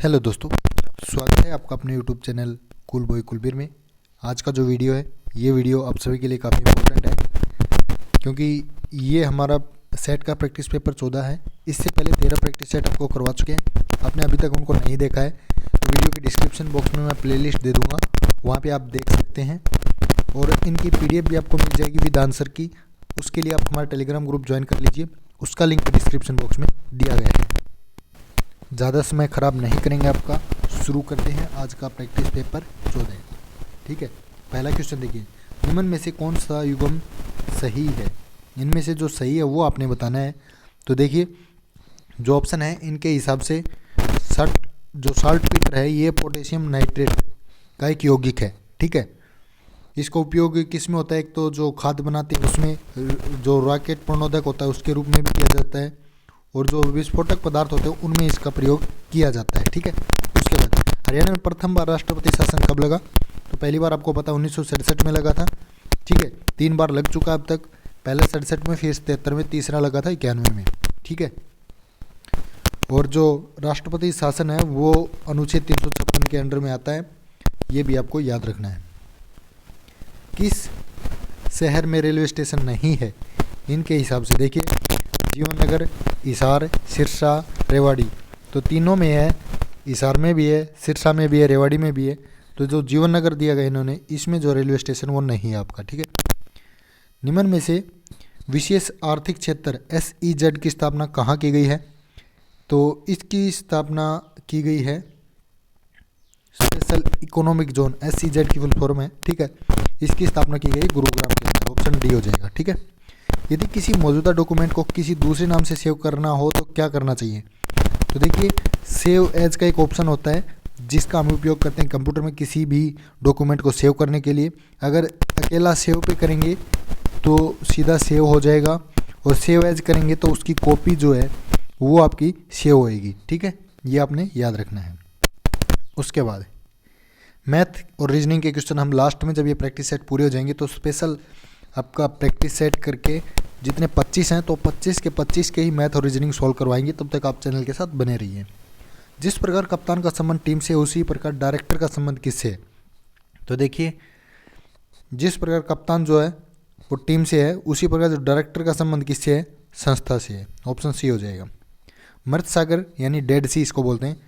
Hello दोस्तों, स्वागत है आपका अपने YouTube channel cool boy Kulbir में। आज का जो वीडियो है ये वीडियो आप सभी के लिए काफ़ी इम्पोर्टेंट है, क्योंकि ये हमारा सेट का प्रैक्टिस पेपर 14 है। इससे पहले 13 प्रैक्टिस सेट आपको करवा चुके हैं। आपने अभी तक उनको नहीं देखा है तो वीडियो के डिस्क्रिप्शन बॉक्स में मैं प्लेलिस्ट दे दूँगा, वहाँ पर आप देख सकते हैं। और इनकी PDF भी आपको मिल जाएगी विद आंसर की। उसके लिए आप हमारा टेलीग्राम ग्रुप ज्वाइन कर लीजिए, उसका लिंक डिस्क्रिप्शन बॉक्स में दिया गया है। ज़्यादा समय ख़राब नहीं करेंगे आपका, शुरू करते हैं आज का प्रैक्टिस पेपर 14। ठीक है, पहला क्वेश्चन देखिए, निम्न में से कौन सा युग्म सही है? इनमें से जो सही है वो आपने बताना है। तो देखिए, जो ऑप्शन है इनके हिसाब से साल्टपीटर है ये पोटेशियम नाइट्रेट का एक यौगिक है। ठीक है, इसका उपयोग किस में होता है? एक तो जो खाद बनाते हैं उसमें, जो रॉकेट प्रणोदक होता है उसके रूप में भी किया जाता है, और जो विस्फोटक पदार्थ होते हैं उनमें इसका प्रयोग किया जाता है। ठीक है, उसके बाद हरियाणा में प्रथम बार राष्ट्रपति शासन कब लगा? तो पहली बार आपको पता 1967 में लगा था। ठीक है, 3 बार लग चुका अब तक, पहले 67 में, फिर 73 में, तीसरा लगा था 91 में। ठीक है, और जो राष्ट्रपति शासन है वो अनुच्छेद 356 के अंडर में आता है, ये भी आपको याद रखना है। किस शहर में रेलवे स्टेशन नहीं है? इनके हिसाब से देखिए, जीवन नगर, हिसार, सिरसा, रेवाड़ी, तो तीनों में है। हिसार में भी है, सिरसा में भी है, रेवाड़ी में भी है। तो जो जीवन नगर दिया गया इन्होंने, इसमें जो रेलवे स्टेशन वो नहीं है आपका। ठीक है, निम्न में से विशेष आर्थिक क्षेत्र SEZ की स्थापना कहाँ की गई है? तो इसकी स्थापना की गई है स्पेशल इकोनॉमिक जोन, SEZ की फुल फॉर्म है। ठीक है, इसकी स्थापना की गई गुरुग्राम के अंदर, ऑप्शन डी हो जाएगा। ठीक है, यदि किसी मौजूदा डॉक्यूमेंट को किसी दूसरे नाम से सेव करना हो तो क्या करना चाहिए? तो देखिए, सेव एज का एक ऑप्शन होता है जिसका हम उपयोग करते हैं कंप्यूटर में किसी भी डॉक्यूमेंट को सेव करने के लिए। अगर अकेला सेव पे करेंगे तो सीधा सेव हो जाएगा, और सेव एज करेंगे तो उसकी कॉपी जो है वो आपकी सेव होएगी। ठीक है, ये आपने याद रखना है। उसके बाद मैथ और रीजनिंग के क्वेश्चन हम लास्ट में, जब ये प्रैक्टिस सेट पूरे हो जाएंगे तो स्पेशल आपका प्रैक्टिस सेट करके जितने 25 हैं तो 25 के 25 के ही मैथ और रीजनिंग सॉल्व करवाएंगे। तब तक आप चैनल के साथ बने रहिए। जिस प्रकार कप्तान का संबंध टीम से, उसी प्रकार डायरेक्टर का संबंध किससे है? तो देखिए, जिस प्रकार कप्तान जो है वो टीम से है, उसी प्रकार जो डायरेक्टर का संबंध किससे है? संस्था से है, ऑप्शन सी हो जाएगा। मृत सागर यानी डेड सी इसको बोलते हैं।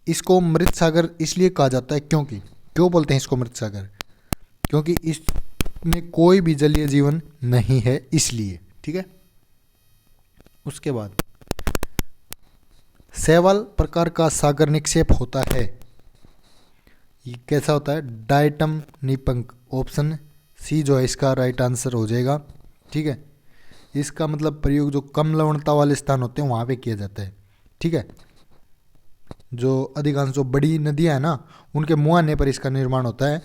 इसको मृत सागर इसलिए कहा जाता है क्यों बोलते हैं इसको मृत सागर? क्योंकि इसमें कोई भी जलीय जीवन नहीं है, इसलिए। ठीक है, उसके बाद शैवाल प्रकार का सागर निक्षेप होता है, ये कैसा होता है? डायटम निपंक, ऑप्शन सी जो है इसका राइट आंसर हो जाएगा। ठीक है, इसका मतलब प्रयोग जो कम लवणता वाले स्थान होते हैं वहाँ पे किया जाता है। ठीक है, जो अधिकांश जो बड़ी नदियाँ हैं ना, उनके मुहाने पर इसका निर्माण होता है,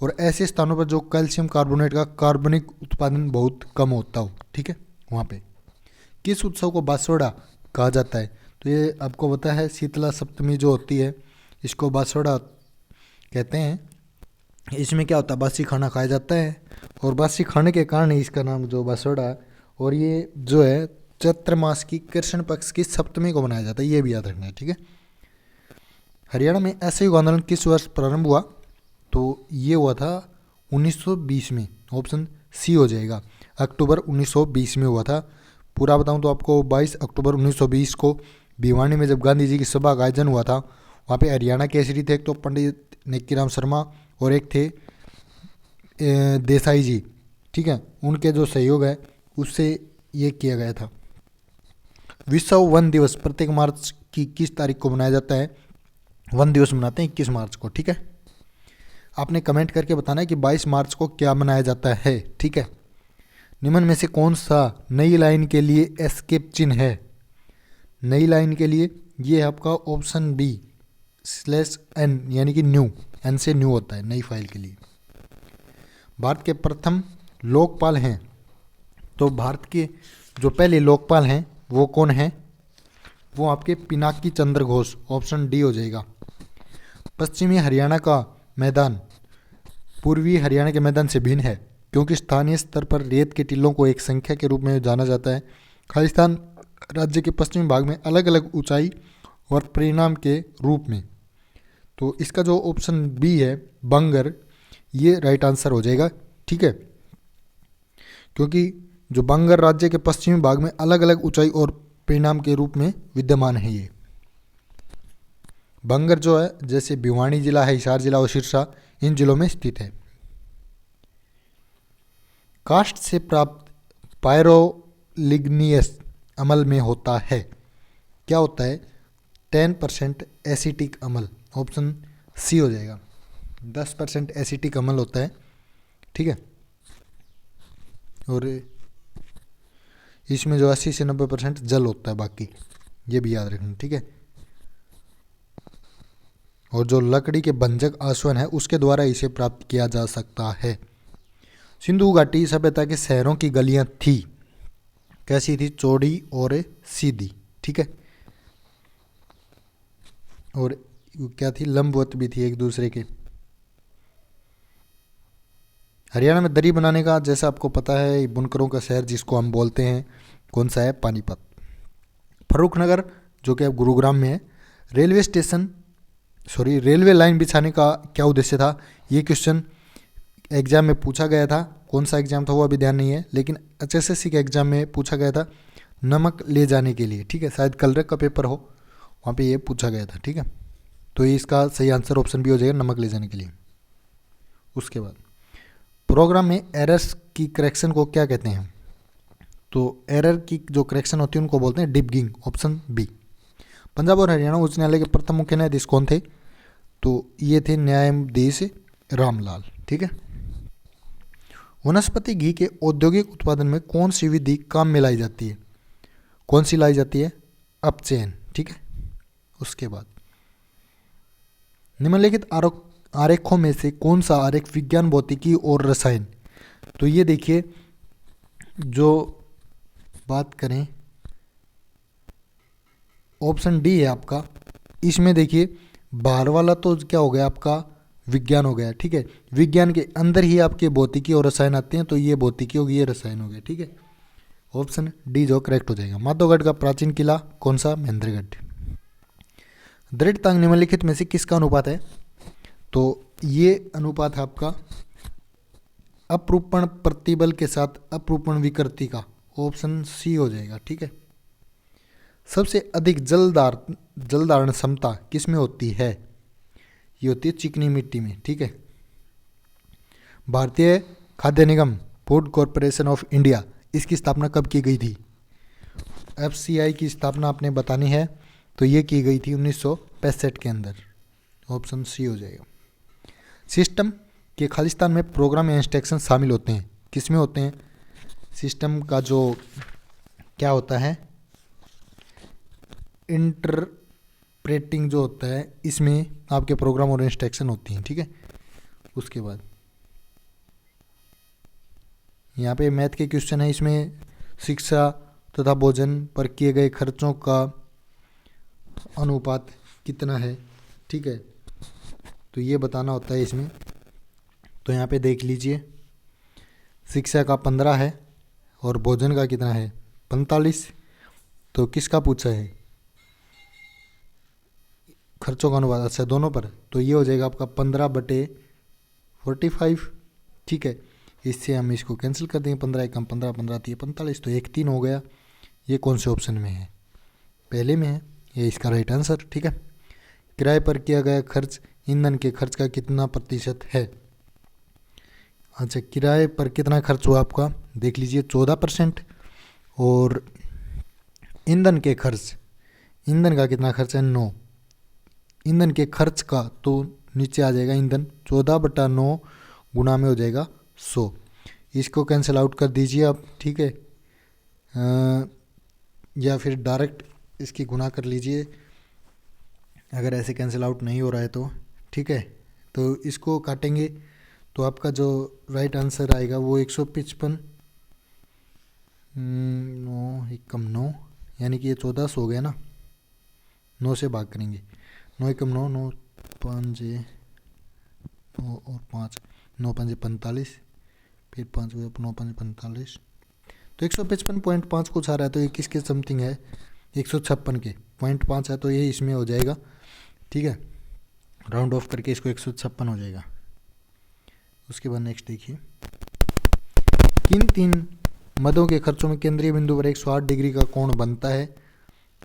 और ऐसे स्थानों पर जो कैल्शियम कार्बोनेट का कार्बनिक उत्पादन बहुत कम होता हो। ठीक है, वहाँ पे किस उत्सव को बासोड़ा कहा जाता है? तो ये आपको पता है, शीतला सप्तमी जो होती है इसको बासोड़ा कहते हैं। इसमें क्या होता है? बासी खाना खाया जाता है, और बासी खाने के कारण ही इसका नाम जो बासोड़ा है। और ये जो है चैत्र मास की कृष्ण पक्ष की सप्तमी को मनाया जाता है, ये भी याद रखना है। ठीक है, हरियाणा में असहयोग आंदोलन किस वर्ष प्रारंभ हुआ? तो ये हुआ था 1920 में, ऑप्शन सी हो जाएगा। अक्टूबर 1920 में हुआ था। पूरा बताऊं तो आपको 22 अक्टूबर 1920 को भिवानी में जब गांधी जी की सभा का आयोजन हुआ था, वहाँ पे हरियाणा केसरी थे, एक तो पंडित नेक्कीराम शर्मा और एक थे देसाई जी। ठीक है, उनके जो सहयोग है उससे ये किया गया था। विश्व वन दिवस प्रत्येक मार्च की किस तारीख को मनाया जाता है? वन दिवस मनाते हैं 21 मार्च को। ठीक है, आपने कमेंट करके बताना है कि 22 मार्च को क्या मनाया जाता है। ठीक है, निम्न में से कौन सा नई लाइन के लिए एस्केप चिन्ह है? नई लाइन के लिए ये आपका ऑप्शन बी /n, यानी कि न्यू, एन से न्यू होता है नई फाइल के लिए। भारत के प्रथम लोकपाल हैं, तो भारत के जो पहले लोकपाल हैं वो कौन हैं? वो आपके पिनाकी चंद्र घोष, ऑप्शन डी हो जाएगा। पश्चिमी हरियाणा का मैदान पूर्वी हरियाणा के मैदान से भिन्न है क्योंकि स्थानीय स्तर पर रेत के टीलों को एक संख्या के रूप में जाना जाता है। खालिस्तान राज्य के पश्चिमी भाग में अलग अलग ऊंचाई और परिणाम के रूप में तो इसका जो ऑप्शन बी है बंगर, ये राइट आंसर हो जाएगा, ठीक है। क्योंकि जो बंगर राज्य के पश्चिमी भाग में अलग अलग ऊंचाई और परिणाम के रूप में विद्यमान है। ये बंगर जो है जैसे भिवानी जिला है, हिसार जिला और सिरसा, इन जिलों में स्थित है। कास्ट से प्राप्त पायरोलिग्नियस अम्ल में होता है, क्या होता है? 10% एसिटिक अम्ल, ऑप्शन सी हो जाएगा। 10% एसिटिक अम्ल होता है, ठीक है। और इसमें जो 80 से 90% जल होता है, बाकी ये भी याद रखना, ठीक है। और जो लकड़ी के भंजक आसवन है उसके द्वारा इसे प्राप्त किया जा सकता है। सिंधु घाटी सभ्यता के शहरों की गलियां थी, कैसी थी? चौड़ी और सीधी, ठीक है। और क्या थी? लंबवत भी थी एक दूसरे के। हरियाणा में दरी बनाने का, जैसा आपको पता है, बुनकरों का शहर जिसको हम बोलते हैं, कौन सा है? पानीपत। फर्रुखनगर जो कि अब गुरुग्राम में है। रेलवे लाइन बिछाने का क्या उद्देश्य था? ये क्वेश्चन एग्जाम में पूछा गया था। कौन सा एग्जाम था वो अभी ध्यान नहीं है, लेकिन HSSC के एग्जाम में पूछा गया था, नमक ले जाने के लिए, ठीक है। शायद कलरक का पेपर हो, वहाँ पे ये पूछा गया था, ठीक है। तो ये इसका सही आंसर ऑप्शन भी हो जाएगा, नमक ले जाने के लिए। उसके बाद प्रोग्राम में एरर्स की करेक्शन को क्या कहते हैं? तो एरर की जो करेक्शन होती है उनको बोलते हैं डिबगिंग, ऑप्शन बी। पंजाब और हरियाणा उच्च न्यायालय के प्रथम मुख्य न्यायाधीश कौन थे? तो ये थे न्यायाधीश रामलाल, ठीक है। वनस्पति घी के औद्योगिक उत्पादन में कौन सी विधि काम में लाई जाती है? कौन सी लाई जाती है? अपचयन, ठीक है। उसके बाद निम्नलिखित आरेखों में से कौन सा आरेख विज्ञान, भौतिकी और रसायन? तो ये देखिए, जो बात करें, ऑप्शन डी है आपका। इसमें देखिए बाहर वाला तो क्या हो गया आपका? विज्ञान हो गया, ठीक है। विज्ञान के अंदर ही आपके भौतिकी और रसायन आते हैं, तो ये भौतिकी होगी, ये रसायन हो गया, ठीक है। ऑप्शन डी जो करेक्ट हो जाएगा। माधवगढ़ का प्राचीन किला कौन सा? महेंद्रगढ़। दृढ़तांग निम्नलिखित में से किसका अनुपात है? तो ये अनुपात है आपका अपरूपण प्रतिबल के साथ अपरूपण विकृति का, ऑप्शन सी हो जाएगा, ठीक है। सबसे अधिक जलधारण क्षमता किस में होती है? ये होती है चिकनी मिट्टी में, ठीक है। भारतीय खाद्य निगम, फूड कॉरपोरेशन ऑफ इंडिया, इसकी स्थापना कब की गई थी? FCI की स्थापना आपने बतानी है, तो ये की गई थी 1965 के अंदर, ऑप्शन सी हो जाएगा। सिस्टम के खालिस्तान में प्रोग्राम या इंस्ट्रक्शन शामिल होते हैं, किस में होते हैं? सिस्टम का जो क्या होता है, इंटरप्रेटिंग जो होता है, इसमें आपके प्रोग्राम और इंस्ट्रक्शन होती हैं, ठीक है। उसके बाद यहाँ पे मैथ के क्वेश्चन है, इसमें शिक्षा तथा भोजन पर किए गए खर्चों का अनुपात कितना है, ठीक है। तो ये बताना होता है इसमें। तो यहाँ पे देख लीजिए, शिक्षा का 15 है और भोजन का कितना है? 45। तो किसका पूछा है? खर्चों का अनुपात, अच्छा दोनों पर। तो ये हो जाएगा आपका 15/45, ठीक है। इससे हम इसको कैंसिल कर देंगे, 15 कम 15, 15 थी 45, तो 1/3 हो गया। ये कौन से ऑप्शन में है? पहले में है, ये इसका राइट आंसर, ठीक है। किराए पर किया गया खर्च ईंधन के खर्च का कितना प्रतिशत है? अच्छा, किराए पर कितना खर्च हुआ आपका? देख लीजिए 14%। और ईंधन के खर्च, ईंधन का कितना खर्च है? 9। ईंधन के खर्च का तो नीचे आ जाएगा ईंधन, 14/9 गुना में हो जाएगा 100। इसको कैंसिल आउट कर दीजिए आप, ठीक है। या फिर डायरेक्ट इसकी गुना कर लीजिए, अगर ऐसे कैंसिल आउट नहीं हो रहा है तो, ठीक है। तो इसको काटेंगे तो आपका जो राइट आंसर आएगा वो 155, 9 एकम 9, यानी कि ये 1400 हो गया ना। 9 से भाग करेंगे, 9 एकम 9, 9 5 9 और 5, 9 5 45, फिर 5 9 5 45, तो 155.5 कुछ आ रहा है। तो ये किसके समथिंग है? 156 के 0.5 है, तो ये इसमें हो जाएगा, ठीक है। राउंड ऑफ करके इसको 156 हो जाएगा। उसके बाद नेक्स्ट देखिए, किन तीन मदों के खर्चों में केंद्रीय बिंदु पर 108 डिग्री का कोण बनता है।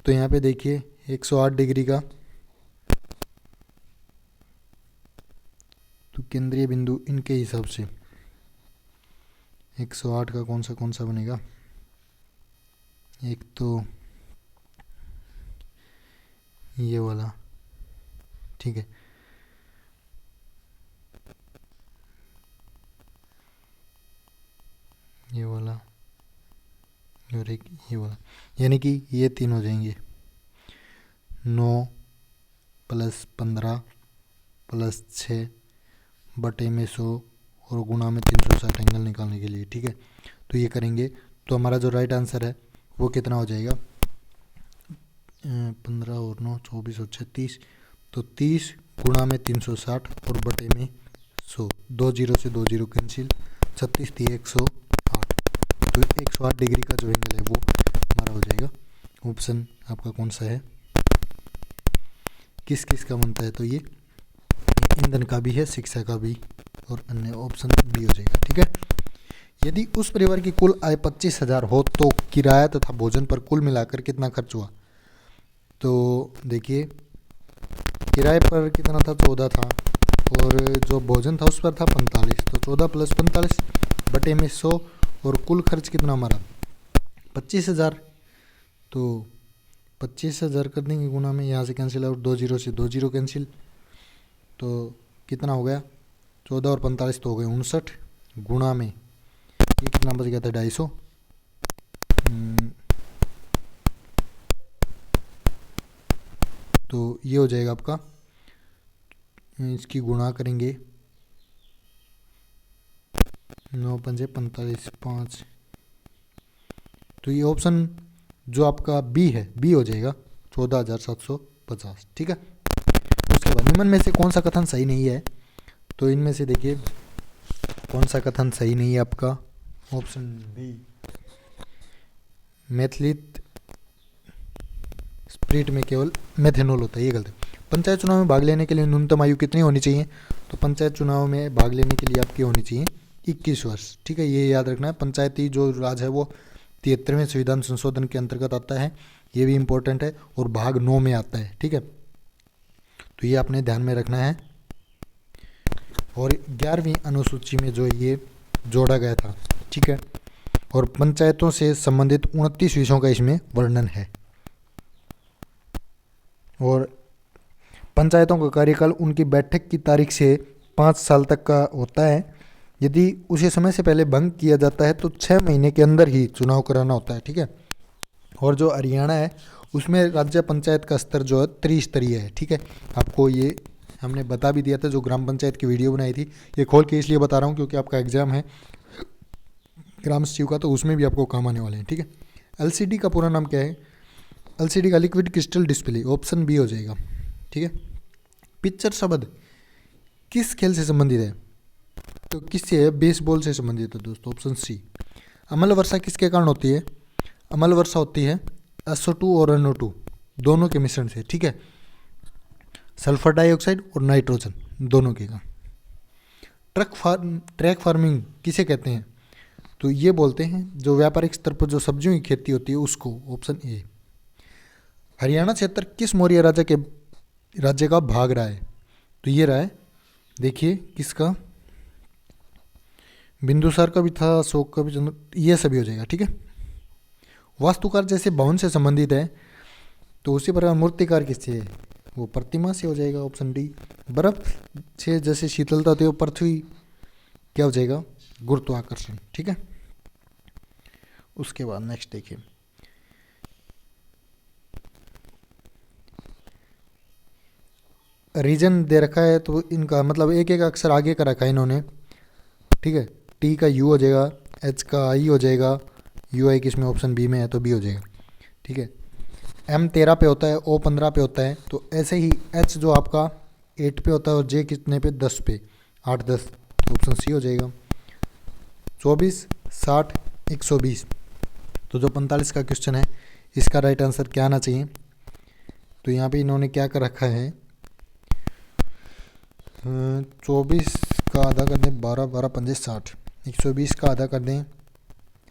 तो यहाँ पे देखिए 108 डिग्री का, तो केंद्रीय बिंदु इनके हिसाब से 108 का कौन सा बनेगा। एक तो ये वाला, ठीक है, ये वाला और एक ये वाला, यानी कि ये तीन हो जाएंगे। 9 + 15 + 6 बटे में 100 और गुणा में 360 एंगल निकालने के लिए, ठीक है। तो ये करेंगे तो हमारा जो राइट आंसर है वो कितना हो जाएगा, 15 और 9 24 और 36, तो 30 गुणा में 360 और बटे में 100, 2 0 से 2 0 कैंसिल, 36 थी 108, तो 108 डिग्री का जो एंगल है वो हमारा हो जाएगा। ऑप्शन आपका कौन सा है, किस किस का बनता है, तो ये ईंधन का भी है, शिक्षा का भी, और अन्य ऑप्शन बी हो जाएगा, ठीक है। यदि उस परिवार की कुल आय 25,000 हो तो किराया तथा भोजन पर कुल मिलाकर कितना खर्च हुआ। तो देखिए किराए पर कितना था, 14 था, और जो भोजन था उस पर था 45, तो 14 + 45 बटे में 100, और कुल खर्च कितना हमारा 25,000, तो 25,000 कर देंगे गुणा में, यहाँ से कैंसिल आउट, 2 0 से 2 0 कैंसिल, तो कितना हो गया 14 और 45 तो हो गए 59, गुणा में ये कितना बच गया था 250, तो ये हो जाएगा आपका, इसकी गुणा करेंगे 9 × 45 5, तो ये ऑप्शन जो आपका बी है, बी हो जाएगा 14,750, ठीक है। उसके बाद निम्न में से कौन सा कथन सही नहीं है, तो इनमें से देखिए कौन सा कथन सही नहीं है आपका, ऑप्शन बी, मैथिलित स्प्रिट में केवल मेथेनॉल होता है, ये गलत है। पंचायत चुनाव में भाग लेने के लिए न्यूनतम आयु कितनी होनी चाहिए, तो पंचायत चुनाव में भाग लेने के लिए आपकी होनी चाहिए 21 वर्ष, ठीक है, ये याद रखना है। पंचायती जो राज है वो 73वें संविधान संशोधन के अंतर्गत आता है, ये भी इम्पोर्टेंट है, और भाग 9 में आता है, ठीक है, तो ये आपने ध्यान में रखना है। और 11वीं अनुसूची में जो ये जोड़ा गया था, ठीक है, और पंचायतों से संबंधित 29 विषयों का इसमें वर्णन है। और पंचायतों का कार्यकाल उनकी बैठक की तारीख से 5 साल तक का होता है। यदि उसी समय से पहले भंग किया जाता है तो 6 महीने के अंदर ही चुनाव कराना होता है, ठीक है। और जो हरियाणा है उसमें राज्य पंचायत का स्तर जो है त्रिस्तरीय है, ठीक है। आपको ये हमने बता भी दिया था, जो ग्राम पंचायत की वीडियो बनाई थी, ये खोल के इसलिए बता रहा हूँ क्योंकि आपका एग्जाम है ग्राम सचिव का, तो उसमें भी आपको काम आने वाले हैं, ठीक है। एलसीडी का पूरा नाम क्या है, एलसीडी का liquid crystal display, option B हो जाएगा, ठीक है। पिक्चर शब्द किस खेल से संबंधित है, तो किससे है, बेसबॉल से संबंधित है दोस्तों, ऑप्शन सी। अम्ल वर्षा किसके कारण होती है, अम्ल वर्षा होती है SO2 और NO2 दोनों के मिश्रण से, ठीक है, सल्फर डाइऑक्साइड और नाइट्रोजन दोनों के कारण। ट्रैक फार्मिंग किसे कहते हैं, तो ये बोलते हैं जो व्यापारिक स्तर पर जो सब्जियों की खेती होती है उसको, ऑप्शन ए। हरियाणा क्षेत्र किस मौर्य राज्य का भाग रहा है, तो ये रहा है, देखिए किसका, बिंदुसार का भी था, अशोक का भी, ये सभी हो जाएगा, ठीक है। वास्तुकार जैसे भवन से संबंधित है, तो उसी प्रकार मूर्तिकार किससे है, वो प्रतिमा से हो जाएगा, ऑप्शन डी। बर्फ से जैसे शीतलता होती है, वो पृथ्वी क्या हो जाएगा, गुरुत्वाकर्षण, ठीक है। उसके बाद नेक्स्ट देखिए, रीजन दे रखा है, तो इनका मतलब एक एक अक्षर आगे का रखा है इन्होंने, ठीक है। टी का यू हो जाएगा, एच का आई हो जाएगा, यू आई किस में, ऑप्शन बी में है तो बी हो जाएगा, ठीक है। एम 13 पे होता है, ओ 15 पे होता है, तो ऐसे ही एच जो आपका 8 पे होता है, और जे कितने पे, 10 पे, 8 10, तो ऑप्शन सी हो जाएगा। 24 60 120, तो जो 45 का क्वेश्चन है इसका राइट आंसर क्या आना चाहिए, तो यहाँ पे इन्होंने क्या कर रखा है, 24 का आधा कर दें 12, 12 पंजे 60, 120 का आधा कर दें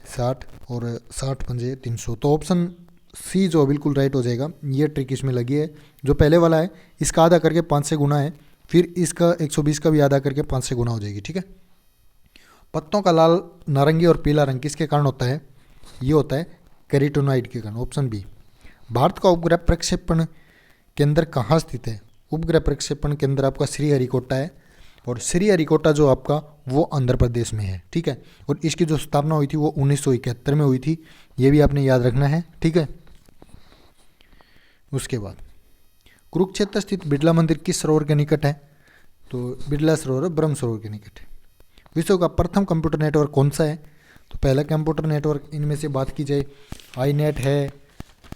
60 और 60 पंजे 300। तो ऑप्शन सी जो बिल्कुल राइट हो जाएगा। ये ट्रिक इसमें लगी है। जो पहले वाला है इसका आधा करके 5 से गुना है, फिर इसका 120 का भी आधा करके 5 से गुना हो जाएगी, ठीक है। पत्तों का लाल, नारंगी और पीला रंग किसके कारण होता है? ये होता है कैरोटीनॉइड के कारण, ऑप्शन बी। भारत का उपग्रह प्रक्षेपण केंद्र कहाँ स्थित है? उपग्रह प्रक्षेपण केंद्र आपका श्रीहरिकोटा है, और श्रीहरिकोटा जो आपका वो आंध्र प्रदेश में है, ठीक है। और इसकी जो स्थापना हुई थी वो 1971 में हुई थी, ये भी आपने याद रखना है, ठीक है। उसके बाद कुरुक्षेत्र स्थित बिड़ला मंदिर किस सरोवर के निकट है? तो बिड़ला सरोवर ब्रह्म सरोवर के निकट है। विश्व का प्रथम कंप्यूटर नेटवर्क कौन सा है? तो पहला कंप्यूटर नेटवर्क इनमें से बात की जाए, आई नेट है,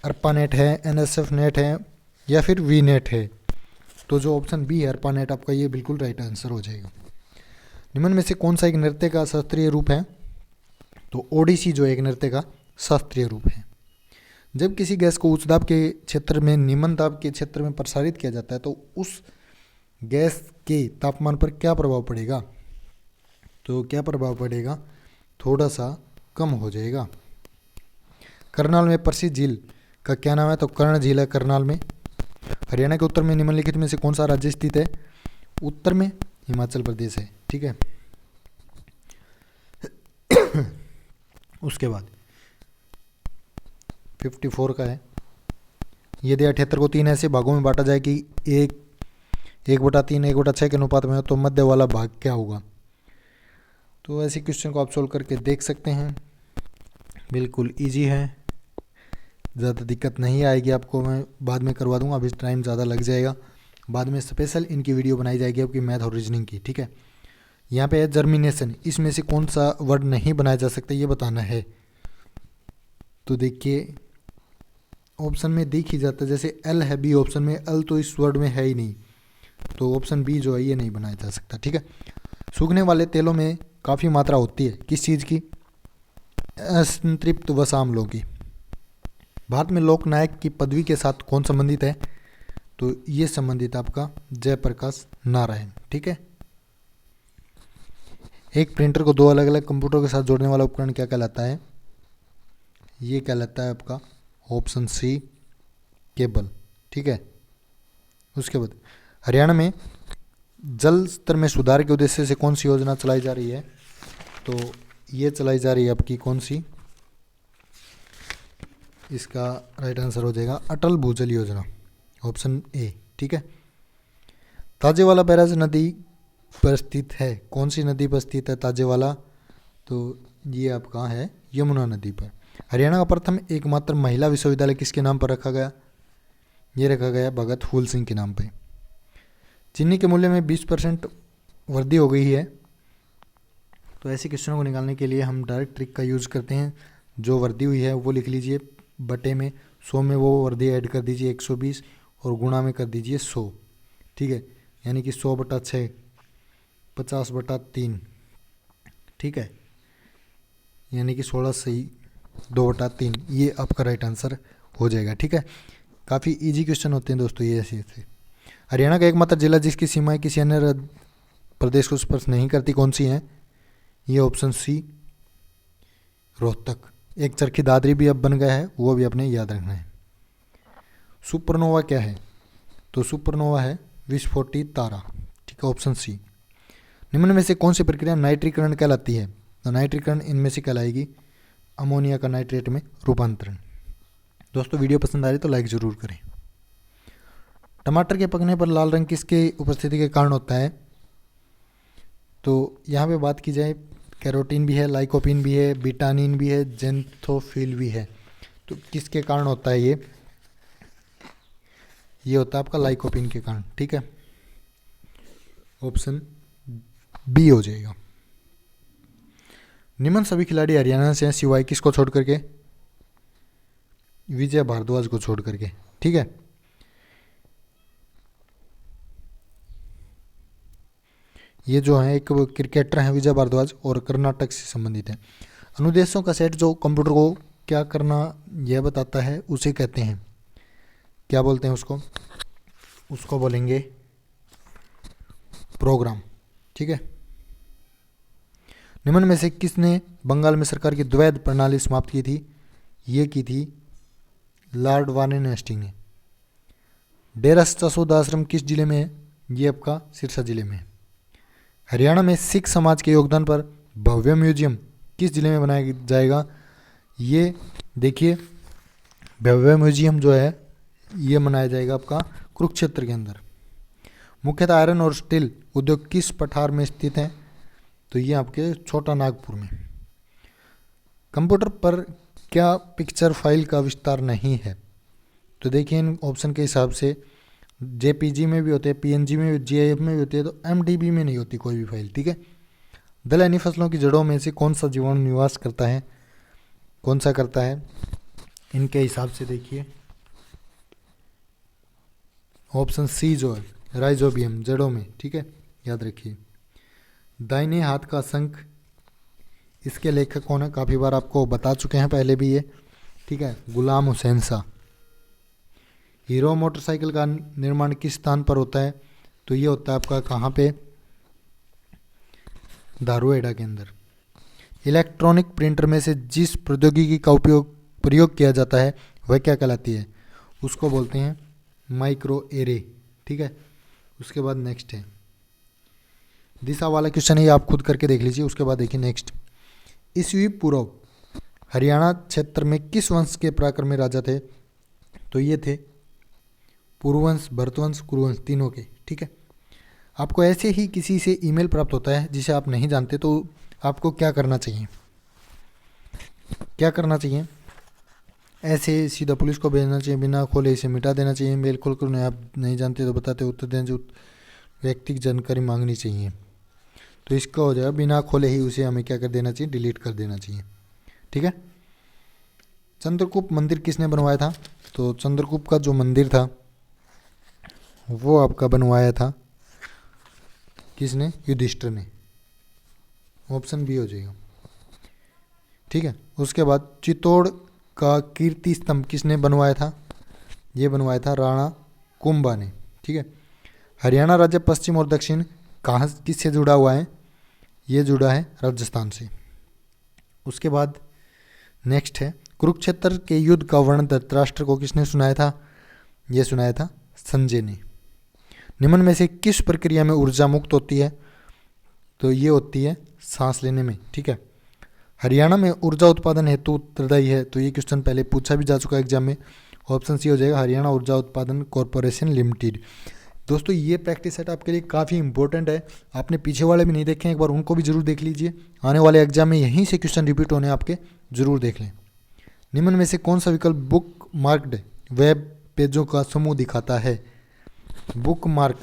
अर्पानेट है, एनएसएफ नेट है, या फिर वी नेट है। तो जो ऑप्शन बी है अर्पानेट आपका ये बिल्कुल राइट आंसर हो जाएगा। निम्न में से कौन सा एक नृत्य का शास्त्रीय रूप है? तो ओडिसी जो एक नृत्य का शास्त्रीय रूप है। जब किसी गैस को उच्च दाब के क्षेत्र में निम्न दाब के क्षेत्र में प्रसारित किया जाता है तो उस गैस के तापमान पर क्या प्रभाव पड़ेगा? तो क्या प्रभाव पड़ेगा? थोड़ा सा कम हो जाएगा। करनाल में प्रसिद्ध झील का क्या नाम है? तो कर्ण झील है करनाल में। हरियाणा के उत्तर में निम्नलिखित में से कौन सा राज्य स्थित है? उत्तर में हिमाचल प्रदेश है, ठीक है। उसके बाद 54 का है, यदि 78 को 3 ऐसे भागों में बांटा जाए कि 1/3 1/6 के अनुपात में हो तो मध्य वाला भाग क्या होगा? तो ऐसे क्वेश्चन को आप सोल्व करके देख सकते हैं, बिल्कुल इजी है, ज़्यादा दिक्कत नहीं आएगी आपको। मैं बाद में करवा दूंगा, अभी टाइम ज़्यादा लग जाएगा। बाद में स्पेशल इनकी वीडियो बनाई जाएगी आपकी मैथ और रीजनिंग की, ठीक है। यहाँ पे है जर्मिनेशन, इसमें से कौन सा वर्ड नहीं बनाया जा सकता ये बताना है। तो देखिए ऑप्शन में दिख ही जाता है, जैसे एल है बी ऑप्शन में, एल तो इस वर्ड में है ही नहीं, तो ऑप्शन बी जो है ये नहीं बनाया जा सकता, ठीक है। सूखने वाले तेलों में काफ़ी मात्रा होती है, किस चीज़ की? असंतृप्त वसा अम्लों की। भारत में लोकनायक की पदवी के साथ कौन संबंधित है? तो ये संबंधित आपका जयप्रकाश नारायण, ठीक है। एक प्रिंटर को 2 अलग अलग कंप्यूटर के साथ जोड़ने वाला उपकरण क्या कहलाता है? ये कहलाता है आपका ऑप्शन सी केबल, ठीक है। उसके बाद हरियाणा में जल स्तर में सुधार के उद्देश्य से कौन सी योजना चलाई जा रही है? तो ये चलाई जा रही है आपकी कौन सी? इसका राइट आंसर हो जाएगा अटल भूजल योजना, ऑप्शन ए, ठीक है। ताजेवाला बैराज नदी पर स्थित है, कौन सी नदी पर स्थित है ताजेवाला? तो ये आपका है यमुना नदी पर। हरियाणा का प्रथम एकमात्र महिला विश्वविद्यालय किसके नाम पर रखा गया? ये रखा गया भगत फूल सिंह के नाम पे। चीनी के मूल्य में 20% वृद्धि हो गई है, तो ऐसे क्वेश्चनों को निकालने के लिए हम डायरेक्ट ट्रिक का यूज़ करते हैं। जो वृद्धि हुई है वो लिख लीजिए बटे में 100 में वो वृद्धि ऐड कर दीजिए 120 और गुणा में कर दीजिए 100, ठीक है। यानी कि 100/6 50/3, ठीक है, यानी कि 16 सही 2/3, ये आपका राइट आंसर हो जाएगा, ठीक है। काफ़ी इजी क्वेश्चन होते हैं दोस्तों ये ऐसे। हरियाणा का एकमात्र जिला जिसकी सीमाएं किसी अन्य प्रदेश को स्पर्श नहीं करती कौन सी हैं? ये ऑप्शन सी रोहतक। एक चरखी दादरी भी अब बन गया है, वो भी आपने याद रखना है। सुपरनोवा क्या है? तो सुपरनोवा है विस्फोटित तारा, ठीक है, ऑप्शन सी। निम्न में से कौन सी प्रक्रिया नाइट्रीकरण कहलाती है? तो नाइट्रीकरण इनमें से कहलाएगी अमोनिया का नाइट्रेट में रूपांतरण। दोस्तों वीडियो पसंद आ रही तो लाइक ज़रूर करें। टमाटर के पकने पर लाल रंग किसके उपस्थिति के कारण होता है? तो यहाँ पे बात की जाए कैरोटीन भी है, लाइकोपिन भी है, बिटानिन भी है, जेंथोफिल भी है, तो किसके कारण होता है ये होता है आपका लाइकोपिन के कारण, ठीक है, ऑप्शन बी हो जाएगा। निम्न सभी खिलाड़ी हरियाणा से हैं सिवाय किसको छोड़ करके? विजय भारद्वाज को छोड़ करके, ठीक है। ये जो है एक क्रिकेटर हैं विजय भारद्वाज और कर्नाटक से संबंधित है। अनुदेशों का सेट जो कंप्यूटर को क्या करना यह बताता है उसे कहते हैं, क्या बोलते हैं उसको? उसको बोलेंगे प्रोग्राम, ठीक है। निम्न में से किसने बंगाल में सरकार की द्वैध प्रणाली समाप्त की थी? ये की थी लॉर्ड वारेन हेस्टिंग ने। डेरा सच्चा सौदा आश्रम किस जिले में है? ये आपका सिरसा जिले में है। हरियाणा में सिख समाज के योगदान पर भव्य म्यूजियम किस जिले में बनाया जाएगा? ये देखिए, भव्य म्यूजियम जो है ये मनाया जाएगा आपका कुरुक्षेत्र के अंदर। मुख्यतः आयरन और स्टील उद्योग किस पठार में स्थित है? तो ये आपके छोटा नागपुर में। कंप्यूटर पर क्या पिक्चर फाइल का विस्तार नहीं है? तो देखिए इन ऑप्शन के हिसाब से जेपीजी में भी होते हैं, पीएनजी में भी, जीआईएफ में भी होती है, तो एमडीबी में नहीं होती कोई भी फाइल, ठीक है। दलहनी फसलों की जड़ों में से कौन सा जीवाणु निवास करता है? कौन सा करता है? इनके हिसाब से देखिए ऑप्शन सी जो है राइजोबियम, जड़ों में, ठीक है, याद रखिए। दाहिने हाथ का शंख, इसके लेखक कौन है? काफ़ी बार आपको बता चुके हैं पहले भी ये, ठीक है, गुलाम हुसैन शाह। हीरो मोटरसाइकिल का निर्माण किस स्थान पर होता है? तो ये होता है आपका कहाँ पे? धारुएडा के अंदर। इलेक्ट्रॉनिक प्रिंटर में से जिस प्रौद्योगिकी का प्रयोग किया जाता है वह क्या कहलाती है? उसको बोलते हैं माइक्रो एरे, ठीक है। उसके बाद नेक्स्ट है दिशा वाला क्वेश्चन है, ये आप खुद करके देख लीजिए। उसके बाद देखिए नेक्स्ट, ईस्वी पूर्व हरियाणा क्षेत्र में किस वंश के पराक्रमी राजा थे? तो ये थे पुरुवंश, भरतवंश, कुरुवंश, तीनों के, ठीक है। आपको ऐसे ही किसी से ईमेल प्राप्त होता है जिसे आप नहीं जानते, तो आपको क्या करना चाहिए? क्या करना चाहिए? ऐसे सीधा पुलिस को भेजना चाहिए, बिना खोले इसे मिटा देना चाहिए, मेल खोल कर उन्हें आप नहीं जानते तो बताते उत्तर देना चाहिए, व्यक्तिगत जानकारी मांगनी चाहिए। तो इसका हो जाएगा बिना खोले ही उसे हमें क्या कर देना चाहिए? डिलीट कर देना चाहिए, ठीक है। चंद्रगुप्त मंदिर किसने बनवाया था? तो चंद्रगुप्त का जो मंदिर था वो आपका बनवाया था किसने? युधिष्ठिर ने। ऑप्शन बी हो जाएगा, ठीक है। उसके बाद चित्तौड़ का कीर्ति स्तंभ किसने बनवाया था? ये बनवाया था राणा कुंभा ने, ठीक है। हरियाणा राज्य पश्चिम और दक्षिण कहाँ किससे जुड़ा हुआ है? ये जुड़ा है राजस्थान से। उसके बाद नेक्स्ट है कुरुक्षेत्र के युद्ध का वर्णन धृतराष्ट्र को किसने सुनाया था? ये सुनाया था संजय ने। निम्न में से किस प्रक्रिया में ऊर्जा मुक्त होती है? तो ये होती है सांस लेने में, ठीक है। हरियाणा में ऊर्जा उत्पादन हेतु उत्तरदायी है? तो ये क्वेश्चन पहले पूछा भी जा चुका है एग्जाम में। ऑप्शन सी हो जाएगा हरियाणा ऊर्जा उत्पादन कॉरपोरेशन लिमिटेड। दोस्तों ये प्रैक्टिस सेट आपके लिए काफ़ी इंपॉर्टेंट है। आपने पीछे वाले भी नहीं देखे हैं, एक बार उनको भी जरूर देख लीजिए। आने वाले एग्जाम में यहीं से क्वेश्चन रिपीट होने आपके, जरूर देख लें। निम्न में से कौन सा विकल्प बुक मार्क्ड वेब पेजों का समूह दिखाता है? बुक मार्क,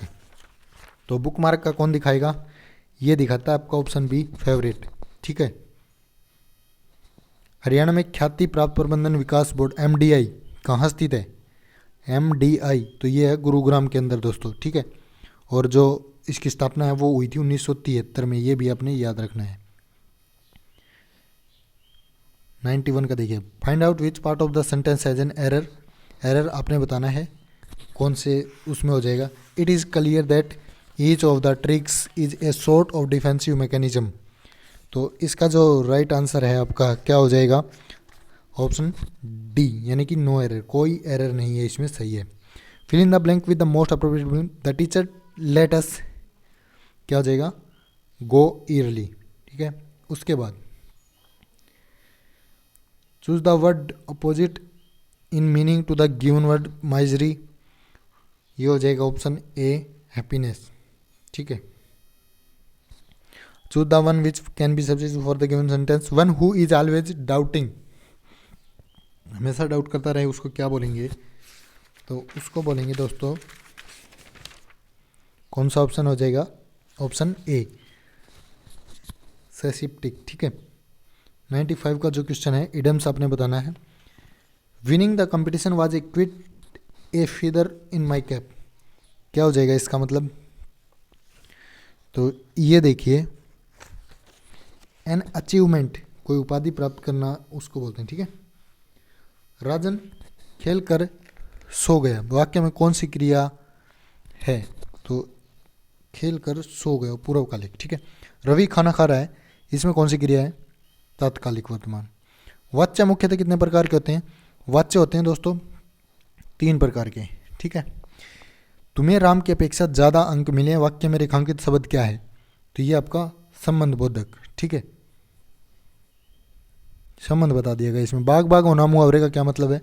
तो बुक मार्क का कौन दिखाएगा? ये दिखाता है आपका ऑप्शन बी फेवरेट, ठीक है। हरियाणा में ख्याति प्राप्त प्रबंधन विकास बोर्ड एमडीआई कहाँ स्थित है? एमडीआई तो ये है गुरुग्राम के अंदर दोस्तों, ठीक है। और जो इसकी स्थापना है वो हुई थी 1973 में, ये भी आपने याद रखना है। 91 का देखिए, find out which part of the sentence has an error. Error आपने बताना है कौन से उसमें हो जाएगा। It is clear that each of the tricks is a sort of defensive mechanism. तो इसका जो राइट आंसर है आपका क्या हो जाएगा? ऑप्शन डी, यानी कि नो एरर, कोई एरर नहीं है इसमें, सही है। Fill in the blank with the most appropriate, the teacher let us, क्या हो जाएगा? गो ईयरली, ठीक है। उसके बाद choose the word opposite in meaning to the given word misery, ये हो जाएगा ऑप्शन ए हैप्पीनेस, ठीक है। Choose the one which can be substitute for the given sentence, one who is always doubting, हमेशा डाउट करता रहे, उसको क्या बोलेंगे? तो उसको बोलेंगे दोस्तों, कौन सा ऑप्शन हो जाएगा? ऑप्शन ए सेसिप्टिक, ठीक है। 95 का जो क्वेश्चन है इडम्स आपने बताना है। Winning the competition was a quit A feather in my cap, क्या हो जाएगा इसका मतलब? तो ये देखिए एन अचीवमेंट, कोई उपाधि प्राप्त करना उसको बोलते हैं, ठीक है। राजन खेल कर सो गया, वाक्य में कौन सी क्रिया है? तो खेल कर सो गए, पूर्वकालिक, ठीक है। रवि खाना खा रहा है, इसमें कौन सी क्रिया है? तात्कालिक वर्तमान। वाच्य मुख्यतः कितने प्रकार के होते हैं? वाच्य होते हैं दोस्तों 3 प्रकार के, ठीक है। तुम्हें राम की अपेक्षा ज़्यादा अंक मिले हैं, वाक्य में रेखांकित शब्द क्या है? तो ये आपका संबंध बोधक, ठीक है, संबंध बता दिया गया इसमें। बाग बाग होना मुहावरे का क्या मतलब है?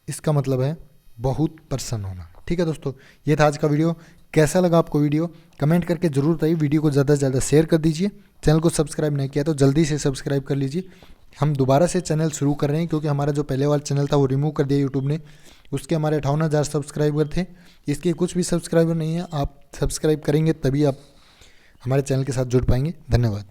इसका मतलब है बहुत प्रसन्न होना, ठीक है दोस्तों। ये था आज का वीडियो। कैसा लगा आपको वीडियो? कमेंट करके जरूर बताइए। वीडियो को ज़्यादा से ज़्यादा शेयर कर दीजिए। चैनल को सब्सक्राइब नहीं किया तो जल्दी से सब्सक्राइब कर लीजिए। हम दोबारा से चैनल शुरू कर रहे हैं क्योंकि हमारा जो पहले वाला चैनल था वो रिमूव कर दिया यूट्यूब ने। उसके हमारे 58,000 सब्सक्राइबर थे, इसके कुछ भी सब्सक्राइबर नहीं है। आप सब्सक्राइब करेंगे तभी आप हमारे चैनल के साथ जुड़ पाएंगे। धन्यवाद।